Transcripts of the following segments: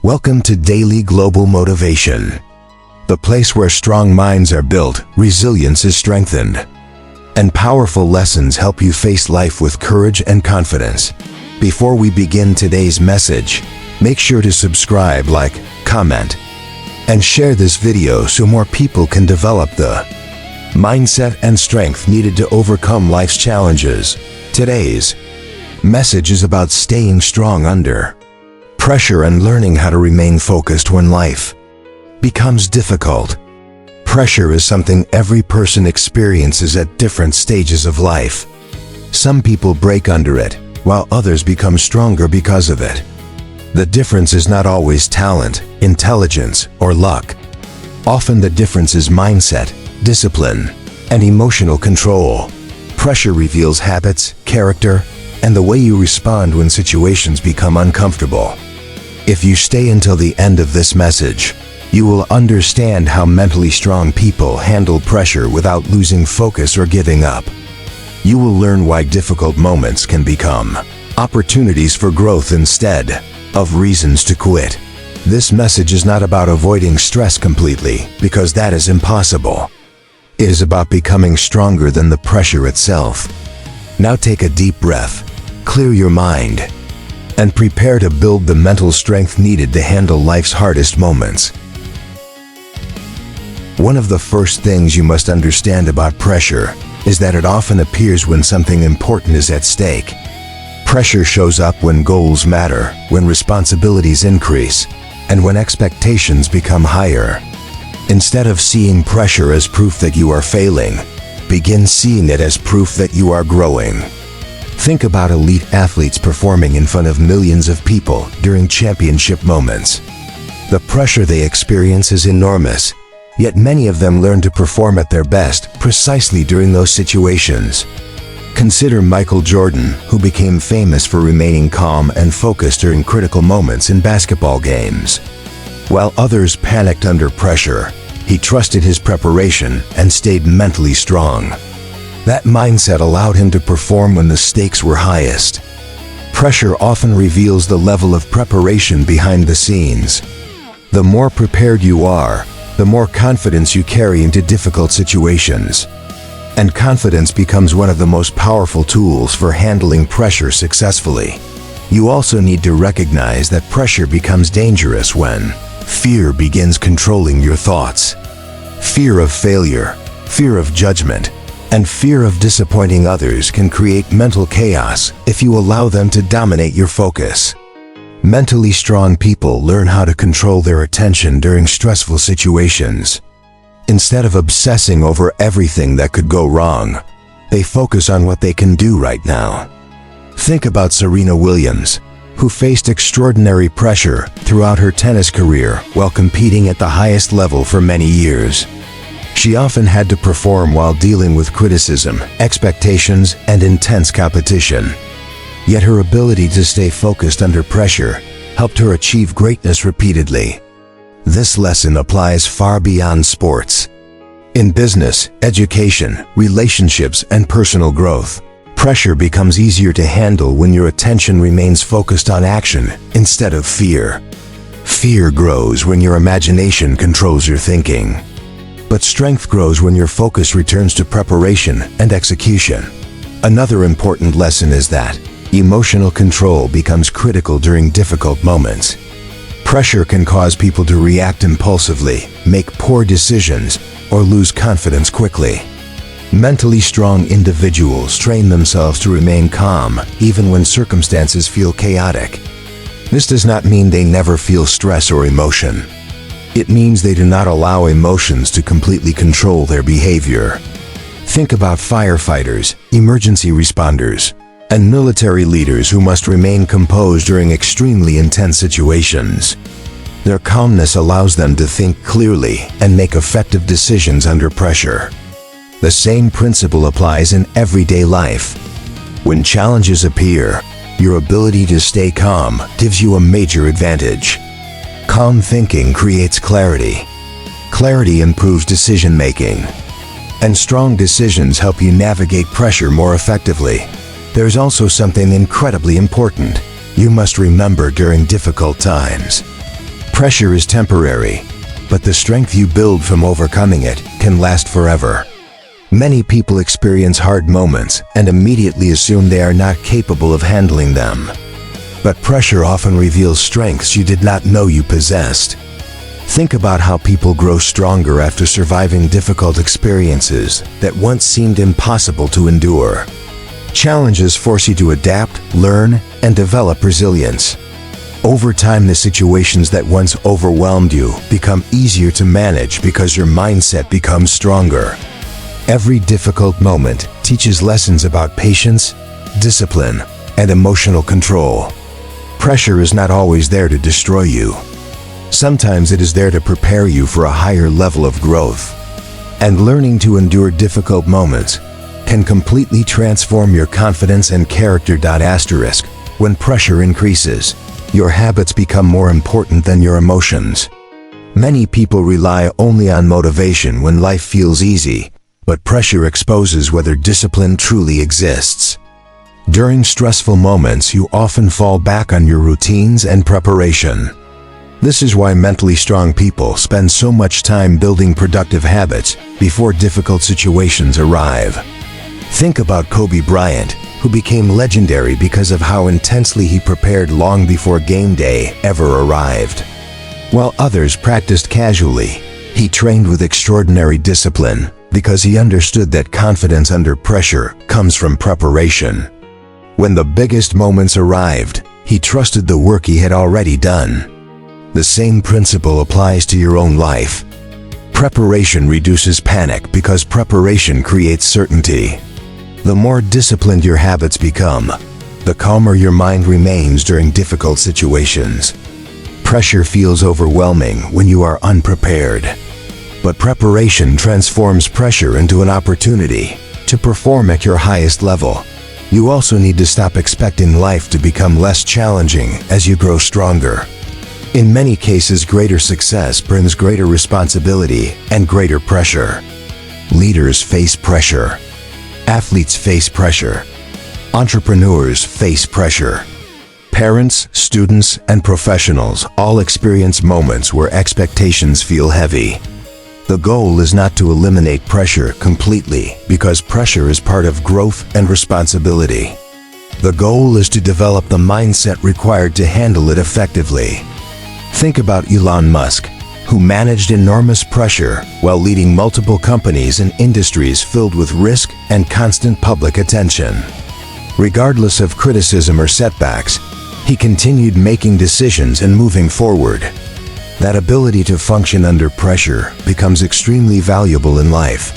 Welcome to Daily Global Motivation, the place where strong minds are built, resilience is strengthened, and powerful lessons help you face life with courage and confidence. Before we begin today's message, make sure to subscribe, like, comment, and share this video so more people can develop the mindset and strength needed to overcome life's challenges. Today's message is about staying strong under pressure and learning how to remain focused when life becomes difficult. Pressure is something every person experiences at different stages of life. Some people break under it, while others become stronger because of it. The difference is not always talent, intelligence, or luck. Often the difference is mindset, discipline, and emotional control. Pressure reveals habits, character, and the way you respond when situations become uncomfortable. If you stay until the end of this message, you will understand how mentally strong people handle pressure without losing focus or giving up. You will learn why difficult moments can become opportunities for growth instead of reasons to quit. This message is not about avoiding stress completely, because that is impossible. It is about becoming stronger than the pressure itself. Now take a deep breath, clear your mind, and prepare to build the mental strength needed to handle life's hardest moments. One of the first things you must understand about pressure is that it often appears when something important is at stake. Pressure shows up when goals matter, when responsibilities increase, and when expectations become higher. Instead of seeing pressure as proof that you are failing, begin seeing it as proof that you are growing. Think about elite athletes performing in front of millions of people during championship moments. The pressure they experience is enormous, yet many of them learn to perform at their best precisely during those situations. Consider Michael Jordan, who became famous for remaining calm and focused during critical moments in basketball games. While others panicked under pressure, he trusted his preparation and stayed mentally strong. That mindset allowed him to perform when the stakes were highest. Pressure often reveals the level of preparation behind the scenes. The more prepared you are, the more confidence you carry into difficult situations. And confidence becomes one of the most powerful tools for handling pressure successfully. You also need to recognize that pressure becomes dangerous when fear begins controlling your thoughts. Fear of failure, fear of judgment, and fear of disappointing others can create mental chaos if you allow them to dominate your focus. Mentally strong people learn how to control their attention during stressful situations. Instead of obsessing over everything that could go wrong, they focus on what they can do right now. Think about Serena Williams, who faced extraordinary pressure throughout her tennis career while competing at the highest level for many years. She often had to perform while dealing with criticism, expectations, and intense competition. Yet her ability to stay focused under pressure helped her achieve greatness repeatedly. This lesson applies far beyond sports. In business, education, relationships, and personal growth, pressure becomes easier to handle when your attention remains focused on action instead of fear. Fear grows when your imagination controls your thinking. But strength grows when your focus returns to preparation and execution. Another important lesson is that emotional control becomes critical during difficult moments. Pressure can cause people to react impulsively, make poor decisions, or lose confidence quickly. Mentally strong individuals train themselves to remain calm even when circumstances feel chaotic. This does not mean they never feel stress or emotion. It means they do not allow emotions to completely control their behavior. Think about firefighters, emergency responders, and military leaders who must remain composed during extremely intense situations. Their calmness allows them to think clearly and make effective decisions under pressure. The same principle applies in everyday life. When challenges appear, your ability to stay calm gives you a major advantage. Calm thinking creates clarity. Clarity improves decision-making. And strong decisions help you navigate pressure more effectively. There's also something incredibly important you must remember during difficult times. Pressure is temporary, but the strength you build from overcoming it can last forever. Many people experience hard moments and immediately assume they are not capable of handling them. But pressure often reveals strengths you did not know you possessed. Think about how people grow stronger after surviving difficult experiences that once seemed impossible to endure. Challenges force you to adapt, learn, and develop resilience. Over time, the situations that once overwhelmed you become easier to manage because your mindset becomes stronger. Every difficult moment teaches lessons about patience, discipline, and emotional control. Pressure is not always there to destroy you. Sometimes it is there to prepare you for a higher level of growth. And learning to endure difficult moments can completely transform your confidence and character. When pressure increases, your habits become more important than your emotions. Many people rely only on motivation when life feels easy, but pressure exposes whether discipline truly exists. During stressful moments, you often fall back on your routines and preparation. This is why mentally strong people spend so much time building productive habits before difficult situations arrive. Think about Kobe Bryant, who became legendary because of how intensely he prepared long before game day ever arrived. While others practiced casually, he trained with extraordinary discipline because he understood that confidence under pressure comes from preparation. When the biggest moments arrived, he trusted the work he had already done. The same principle applies to your own life. Preparation reduces panic because preparation creates certainty. The more disciplined your habits become, the calmer your mind remains during difficult situations. Pressure feels overwhelming when you are unprepared. But preparation transforms pressure into an opportunity to perform at your highest level. You also need to stop expecting life to become less challenging as you grow stronger. In many cases, greater success brings greater responsibility and greater pressure. Leaders face pressure. Athletes face pressure. Entrepreneurs face pressure. Parents, students, and professionals all experience moments where expectations feel heavy. The goal is not to eliminate pressure completely because pressure is part of growth and responsibility. The goal is to develop the mindset required to handle it effectively. Think about Elon Musk, who managed enormous pressure while leading multiple companies and industries filled with risk and constant public attention. Regardless of criticism or setbacks, he continued making decisions and moving forward. That ability to function under pressure becomes extremely valuable in life.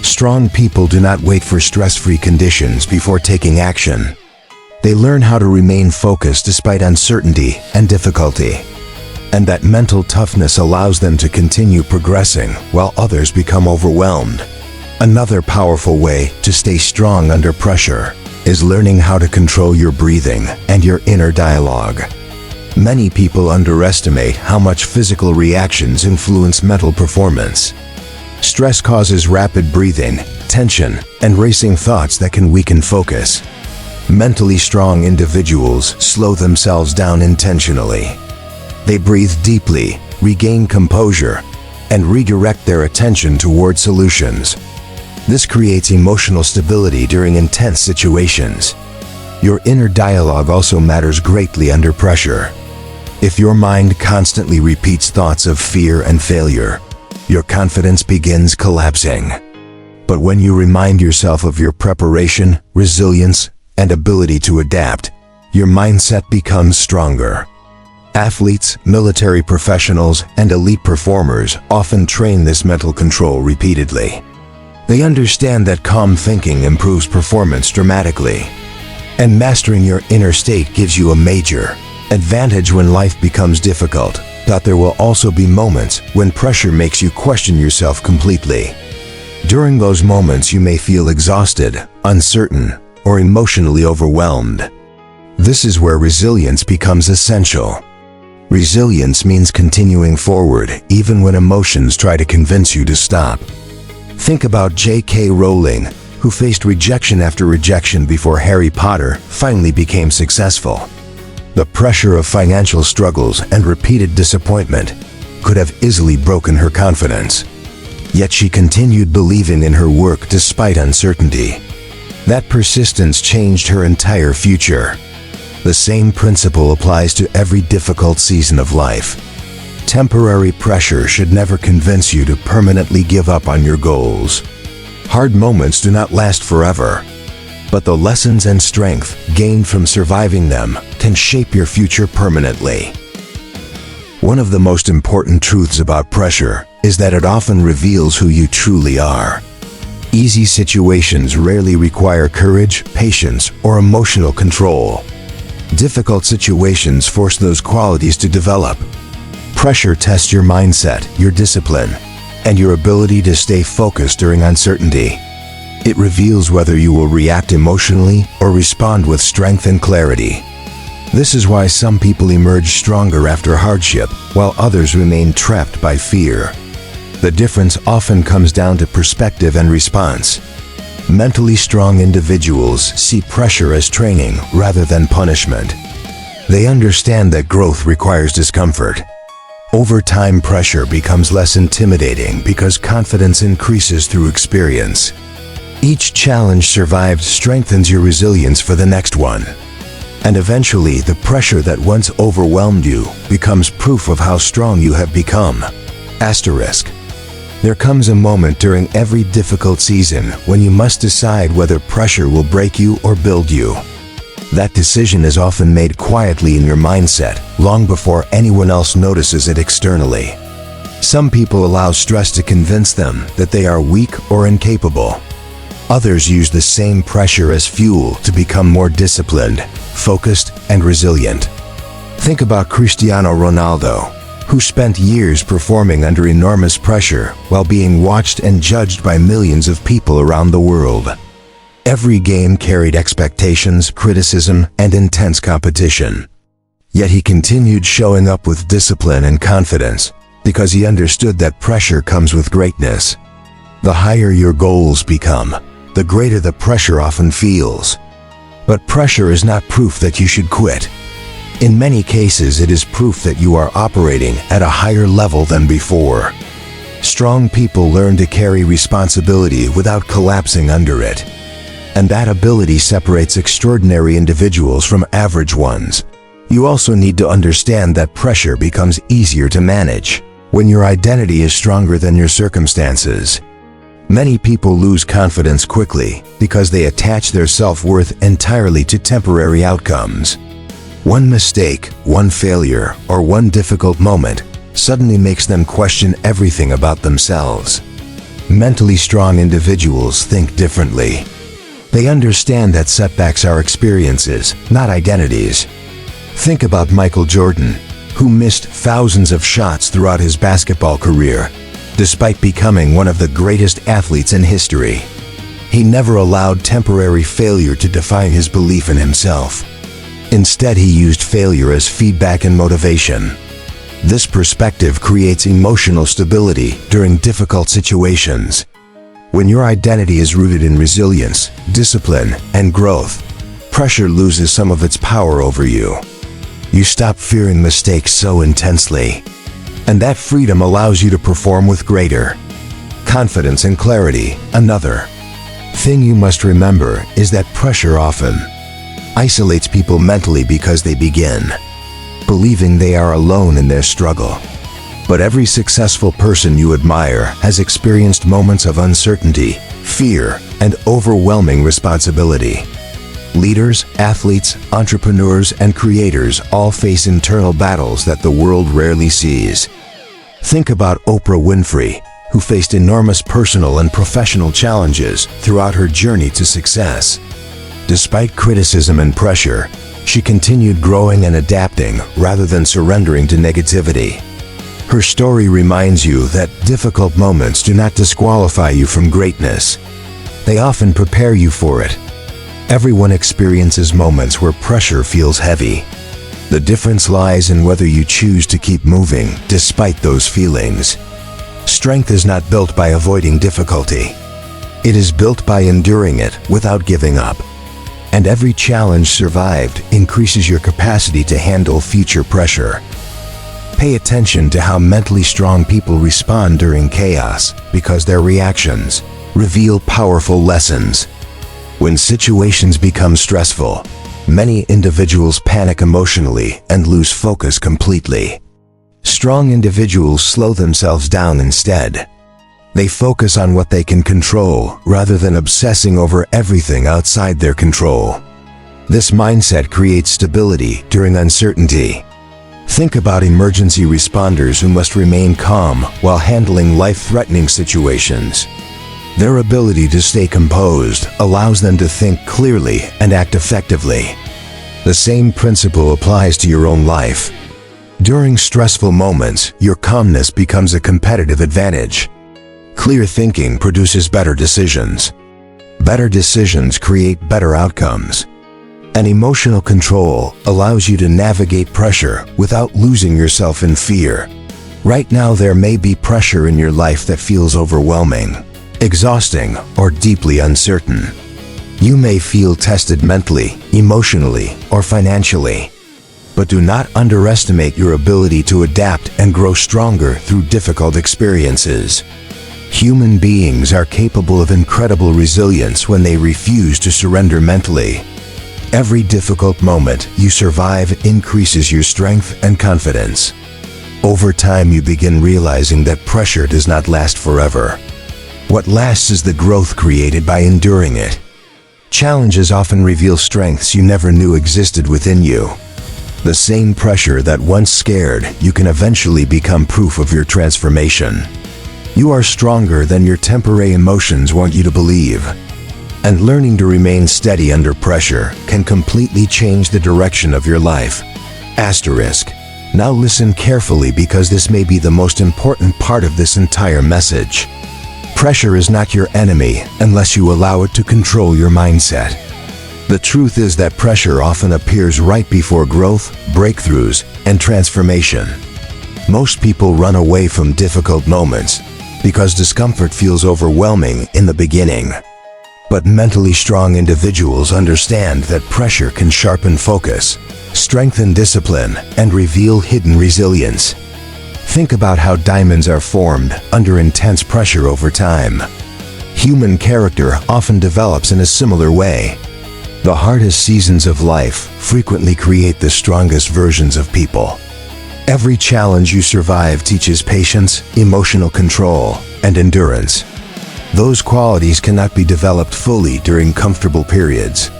Strong people do not wait for stress-free conditions before taking action. They learn how to remain focused despite uncertainty and difficulty. And that mental toughness allows them to continue progressing while others become overwhelmed. Another powerful way to stay strong under pressure is learning how to control your breathing and your inner dialogue. Many people underestimate how much physical reactions influence mental performance. Stress causes rapid breathing, tension, and racing thoughts that can weaken focus. Mentally strong individuals slow themselves down intentionally. They breathe deeply, regain composure, and redirect their attention toward solutions. This creates emotional stability during intense situations. Your inner dialogue also matters greatly under pressure. If your mind constantly repeats thoughts of fear and failure, your confidence begins collapsing. But when you remind yourself of your preparation, resilience, and ability to adapt, your mindset becomes stronger. Athletes, military professionals, and elite performers often train this mental control repeatedly. They understand that calm thinking improves performance dramatically. And mastering your inner state gives you a major advantage when life becomes difficult. But there will also be moments when pressure makes you question yourself completely. During those moments, you may feel exhausted, uncertain, or emotionally overwhelmed. This is where resilience becomes essential. Resilience means continuing forward even when emotions try to convince you to stop. Think about J.K. Rowling, who faced rejection after rejection before Harry Potter finally became successful. The pressure of financial struggles and repeated disappointment could have easily broken her confidence. Yet she continued believing in her work despite uncertainty. That persistence changed her entire future. The same principle applies to every difficult season of life. Temporary pressure should never convince you to permanently give up on your goals. Hard moments do not last forever, but the lessons and strength gained from surviving them can shape your future permanently. One of the most important truths about pressure is that it often reveals who you truly are. Easy situations rarely require courage, patience, or emotional control. Difficult situations force those qualities to develop. Pressure tests your mindset, your discipline, and your ability to stay focused during uncertainty. It reveals whether you will react emotionally or respond with strength and clarity. This is why some people emerge stronger after hardship, while others remain trapped by fear. The difference often comes down to perspective and response. Mentally strong individuals see pressure as training rather than punishment. They understand that growth requires discomfort. Over time, pressure becomes less intimidating because confidence increases through experience. Each challenge survived strengthens your resilience for the next one. And eventually, the pressure that once overwhelmed you becomes proof of how strong you have become. Asterisk. There comes a moment during every difficult season when you must decide whether pressure will break you or build you. That decision is often made quietly in your mindset, long before anyone else notices it externally. Some people allow stress to convince them that they are weak or incapable. Others use the same pressure as fuel to become more disciplined, focused, and resilient. Think about Cristiano Ronaldo, who spent years performing under enormous pressure while being watched and judged by millions of people around the world. Every game carried expectations, criticism, and intense competition. Yet he continued showing up with discipline and confidence because he understood that pressure comes with greatness. The higher your goals become, the greater the pressure often feels. But pressure is not proof that you should quit. In many cases, it is proof that you are operating at a higher level than before. Strong people learn to carry responsibility without collapsing under it. And that ability separates extraordinary individuals from average ones. You also need to understand that pressure becomes easier to manage when your identity is stronger than your circumstances. Many people lose confidence quickly because they attach their self-worth entirely to temporary outcomes. One mistake, one failure, or one difficult moment suddenly makes them question everything about themselves. Mentally strong individuals think differently. They understand that setbacks are experiences, not identities. Think about Michael Jordan, who missed thousands of shots throughout his basketball career, despite becoming one of the greatest athletes in history. He never allowed temporary failure to define his belief in himself. Instead, he used failure as feedback and motivation. This perspective creates emotional stability during difficult situations. When your identity is rooted in resilience, discipline, and growth, pressure loses some of its power over you. You stop fearing mistakes so intensely. And that freedom allows you to perform with greater confidence and clarity. Another thing you must remember is that pressure often isolates people mentally because they begin believing they are alone in their struggle. But every successful person you admire has experienced moments of uncertainty, fear, and overwhelming responsibility. Leaders, athletes, entrepreneurs, and creators all face internal battles that the world rarely sees. Think about Oprah Winfrey, who faced enormous personal and professional challenges throughout her journey to success. Despite criticism and pressure, she continued growing and adapting rather than surrendering to negativity. Her story reminds you that difficult moments do not disqualify you from greatness. They often prepare you for it. Everyone experiences moments where pressure feels heavy. The difference lies in whether you choose to keep moving despite those feelings. Strength is not built by avoiding difficulty. It is built by enduring it without giving up. And every challenge survived increases your capacity to handle future pressure. Pay attention to how mentally strong people respond during chaos, because their reactions reveal powerful lessons. When situations become stressful, many individuals panic emotionally and lose focus completely. Strong individuals slow themselves down instead. They focus on what they can control rather than obsessing over everything outside their control. This mindset creates stability during uncertainty. Think about emergency responders who must remain calm while handling life-threatening situations. Their ability to stay composed allows them to think clearly and act effectively. The same principle applies to your own life. During stressful moments, your calmness becomes a competitive advantage. Clear thinking produces better decisions. Better decisions create better outcomes. And emotional control allows you to navigate pressure without losing yourself in fear. Right now, there may be pressure in your life that feels overwhelming, exhausting, or deeply uncertain. You may feel tested mentally, emotionally, or financially. But do not underestimate your ability to adapt and grow stronger through difficult experiences. Human beings are capable of incredible resilience when they refuse to surrender mentally. Every difficult moment you survive increases your strength and confidence. Over time, you begin realizing that pressure does not last forever. What lasts is the growth created by enduring it. Challenges often reveal strengths you never knew existed within you. The same pressure that once scared you can eventually become proof of your transformation. You are stronger than your temporary emotions want you to believe. And learning to remain steady under pressure can completely change the direction of your life. Asterisk. Now listen carefully, because this may be the most important part of this entire message. Pressure is not your enemy unless you allow it to control your mindset. The truth is that pressure often appears right before growth, breakthroughs, and transformation. Most people run away from difficult moments because discomfort feels overwhelming in the beginning. But mentally strong individuals understand that pressure can sharpen focus, strengthen discipline, and reveal hidden resilience. Think about how diamonds are formed under intense pressure over time. Human character often develops in a similar way. The hardest seasons of life frequently create the strongest versions of people. Every challenge you survive teaches patience, emotional control, and endurance. Those qualities cannot be developed fully during comfortable periods.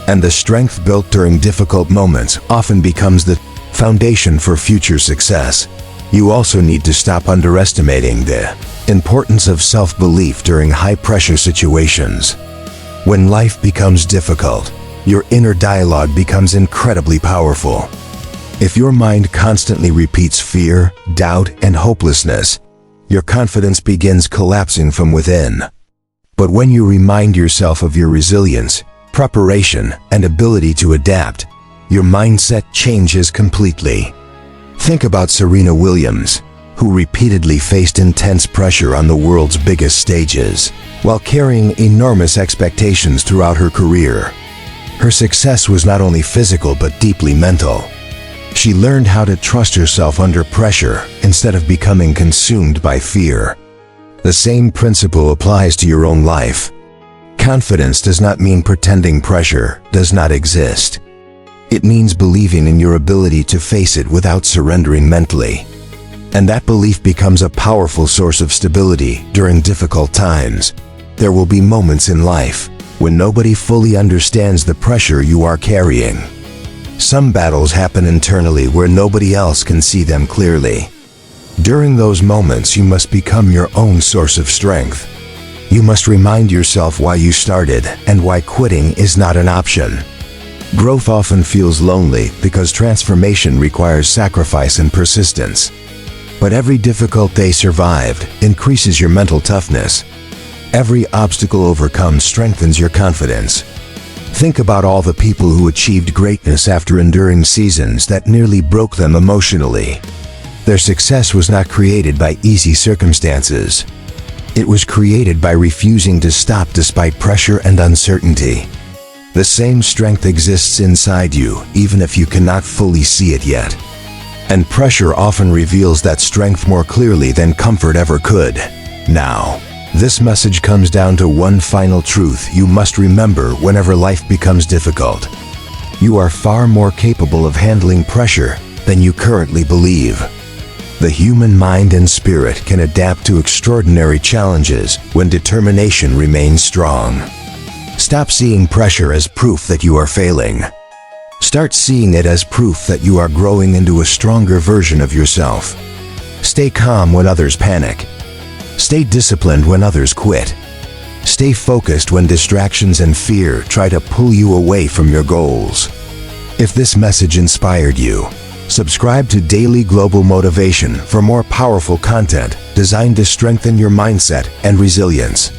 And the strength built during difficult moments often becomes the foundation for future success. You also need to stop underestimating the importance of self-belief during high-pressure situations. When life becomes difficult, your inner dialogue becomes incredibly powerful. If your mind constantly repeats fear, doubt, and hopelessness, your confidence begins collapsing from within. But when you remind yourself of your resilience, preparation, and ability to adapt, your mindset changes completely. Think about Serena Williams, who repeatedly faced intense pressure on the world's biggest stages, while carrying enormous expectations throughout her career. Her success was not only physical but deeply mental. She learned how to trust herself under pressure instead of becoming consumed by fear. The same principle applies to your own life. Confidence does not mean pretending pressure does not exist. It means believing in your ability to face it without surrendering mentally. And that belief becomes a powerful source of stability during difficult times. There will be moments in life when nobody fully understands the pressure you are carrying. Some battles happen internally where nobody else can see them clearly. During those moments, you must become your own source of strength. You must remind yourself why you started and why quitting is not an option. Growth often feels lonely because transformation requires sacrifice and persistence. But every difficult day survived increases your mental toughness. Every obstacle overcome strengthens your confidence. Think about all the people who achieved greatness after enduring seasons that nearly broke them emotionally. Their success was not created by easy circumstances. It was created by refusing to stop despite pressure and uncertainty. The same strength exists inside you, even if you cannot fully see it yet. And pressure often reveals that strength more clearly than comfort ever could. Now, this message comes down to one final truth you must remember whenever life becomes difficult. You are far more capable of handling pressure than you currently believe. The human mind and spirit can adapt to extraordinary challenges when determination remains strong. Stop seeing pressure as proof that you are failing. Start seeing it as proof that you are growing into a stronger version of yourself. Stay calm when others panic. Stay disciplined when others quit. Stay focused when distractions and fear try to pull you away from your goals. If this message inspired you, subscribe to Daily Global Motivation for more powerful content designed to strengthen your mindset and resilience.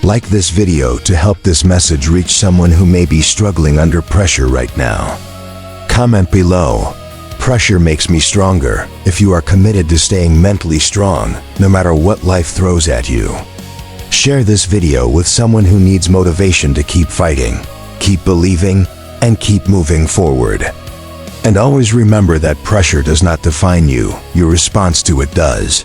Like this video to help this message reach someone who may be struggling under pressure right now. Comment below. Pressure makes me stronger. If you are committed to staying mentally strong, no matter what life throws at you. Share this video with someone who needs motivation to keep fighting, keep believing, and keep moving forward. And always remember that pressure does not define you, your response to it does.